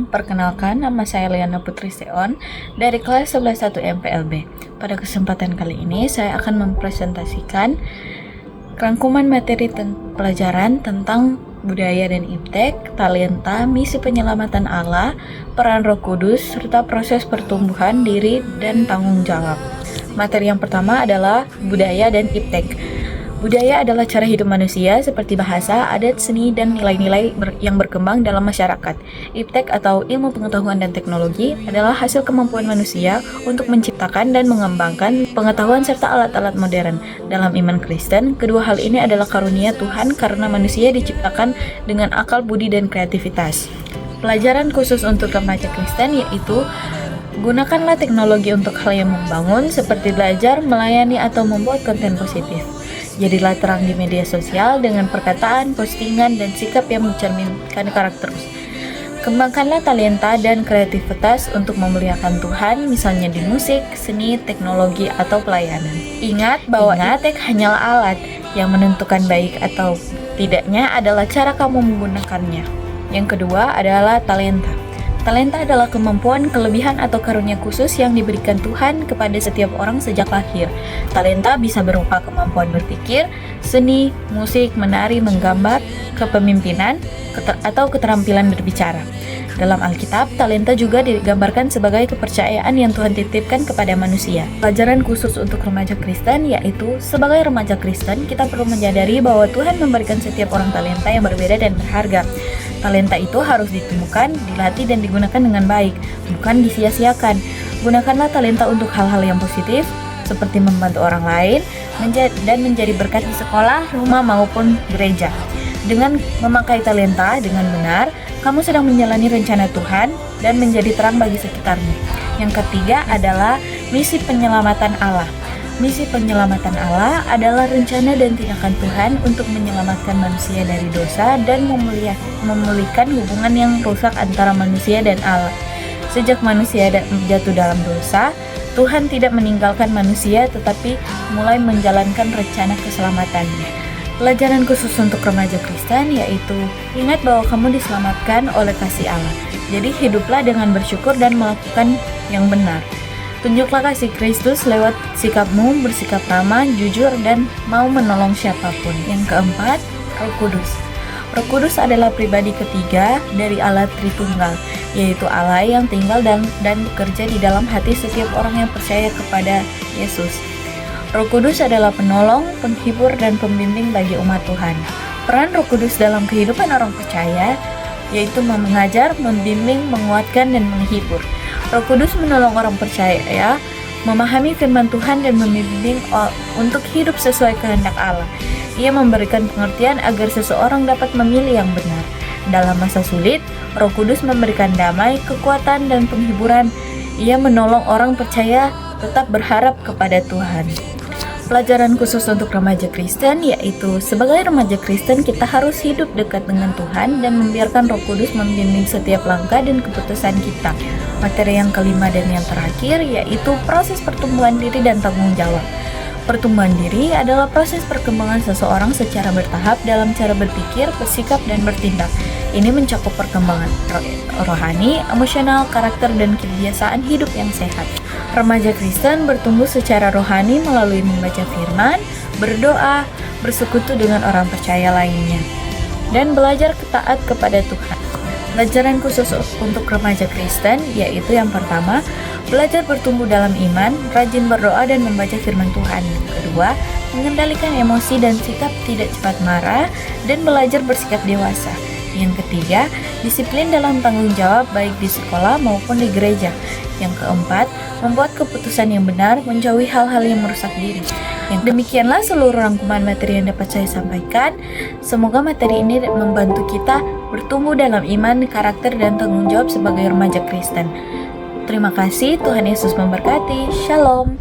Shalom, perkenalkan nama saya Liana Putri Seon dari kelas 11.1 MPLB. Pada kesempatan kali ini saya akan mempresentasikan rangkuman materi pelajaran tentang budaya dan iptek, talenta, misi penyelamatan Allah, peran Roh Kudus, serta proses pertumbuhan diri dan tanggung jawab. Materi yang pertama adalah budaya dan iptek. Budaya adalah cara hidup manusia seperti bahasa, adat, seni, dan nilai-nilai yang berkembang dalam masyarakat. Iptek atau ilmu pengetahuan dan teknologi adalah hasil kemampuan manusia untuk menciptakan dan mengembangkan pengetahuan serta alat-alat modern. Dalam iman Kristen, kedua hal ini adalah karunia Tuhan karena manusia diciptakan dengan akal, budi, dan kreativitas. Pelajaran khusus untuk remaja Kristen yaitu gunakanlah teknologi untuk hal yang membangun seperti belajar, melayani, atau membuat konten positif. Jadilah terang di media sosial dengan perkataan, postingan, dan sikap yang mencerminkan karakter. Kembangkanlah talenta dan kreativitas untuk memuliakan Tuhan, misalnya di musik, seni, teknologi, atau pelayanan. Ingat bahwa iptek hanyalah alat, yang menentukan baik atau tidaknya adalah cara kamu menggunakannya. Yang kedua adalah talenta. Talenta adalah kemampuan, kelebihan, atau karunia khusus yang diberikan Tuhan kepada setiap orang sejak lahir. Talenta bisa berupa kemampuan berpikir, seni, musik, menari, menggambar, kepemimpinan, atau keterampilan berbicara. Dalam Alkitab, talenta juga digambarkan sebagai kepercayaan yang Tuhan titipkan kepada manusia. Pelajaran khusus untuk remaja Kristen yaitu, sebagai remaja Kristen, kita perlu menyadari bahwa Tuhan memberikan setiap orang talenta yang berbeda dan berharga. Talenta itu harus ditemukan, dilatih, dan digunakan dengan baik, bukan disia-siakan. Gunakanlah talenta untuk hal-hal yang positif, seperti membantu orang lain, dan menjadi berkat di sekolah, rumah, maupun gereja. Dengan memakai talenta dengan benar, kamu sedang menjalani rencana Tuhan dan menjadi terang bagi sekitarmu. Yang ketiga adalah misi penyelamatan Allah. Misi penyelamatan Allah adalah rencana dan tindakan Tuhan untuk menyelamatkan manusia dari dosa dan memulihkan hubungan yang rusak antara manusia dan Allah. Sejak manusia jatuh dalam dosa, Tuhan tidak meninggalkan manusia tetapi mulai menjalankan rencana keselamatannya. Pelajaran khusus untuk remaja Kristen yaitu, ingat bahwa kamu diselamatkan oleh kasih Allah. Jadi hiduplah dengan bersyukur dan melakukan yang benar. Tunjuklah kasih Kristus lewat sikapmu, bersikap ramah, jujur, dan mau menolong siapapun. Yang keempat, Roh Kudus. Roh Kudus adalah pribadi ketiga dari Allah Tritunggal, yaitu Allah yang tinggal dan bekerja di dalam hati setiap orang yang percaya kepada Yesus. Roh Kudus adalah penolong, penghibur, dan pembimbing bagi umat Tuhan. Peran Roh Kudus dalam kehidupan orang percaya yaitu mengajar, membimbing, menguatkan, dan menghibur. Roh Kudus menolong orang percaya memahami firman Tuhan dan membimbing untuk hidup sesuai kehendak Allah. Ia memberikan pengertian agar seseorang dapat memilih yang benar. Dalam masa sulit, Roh Kudus memberikan damai, kekuatan, dan penghiburan. Ia menolong orang percaya tetap berharap kepada Tuhan. Pelajaran khusus untuk remaja Kristen yaitu, sebagai remaja Kristen kita harus hidup dekat dengan Tuhan dan membiarkan Roh Kudus membimbing setiap langkah dan keputusan kita. Materi yang kelima dan yang terakhir yaitu proses pertumbuhan diri dan tanggung jawab. Pertumbuhan diri adalah proses perkembangan seseorang secara bertahap dalam cara berpikir, bersikap, dan bertindak. Ini mencakup perkembangan rohani, emosional, karakter, dan kebiasaan hidup yang sehat. Remaja Kristen bertumbuh secara rohani melalui membaca firman, berdoa, bersekutu dengan orang percaya lainnya, dan belajar taat kepada Tuhan. Pelajaran khusus untuk remaja Kristen yaitu yang pertama, belajar bertumbuh dalam iman, rajin berdoa dan membaca firman Tuhan. Kedua, mengendalikan emosi dan sikap tidak cepat marah dan belajar bersikap dewasa. Yang ketiga, disiplin dalam tanggung jawab baik di sekolah maupun di gereja. Yang keempat, membuat keputusan yang benar, menjauhi hal-hal yang merusak diri. Demikianlah seluruh rangkuman materi yang dapat saya sampaikan. Semoga materi ini membantu kita bertumbuh dalam iman, karakter, dan tanggung jawab sebagai remaja Kristen. Terima kasih, Tuhan Yesus memberkati. Shalom.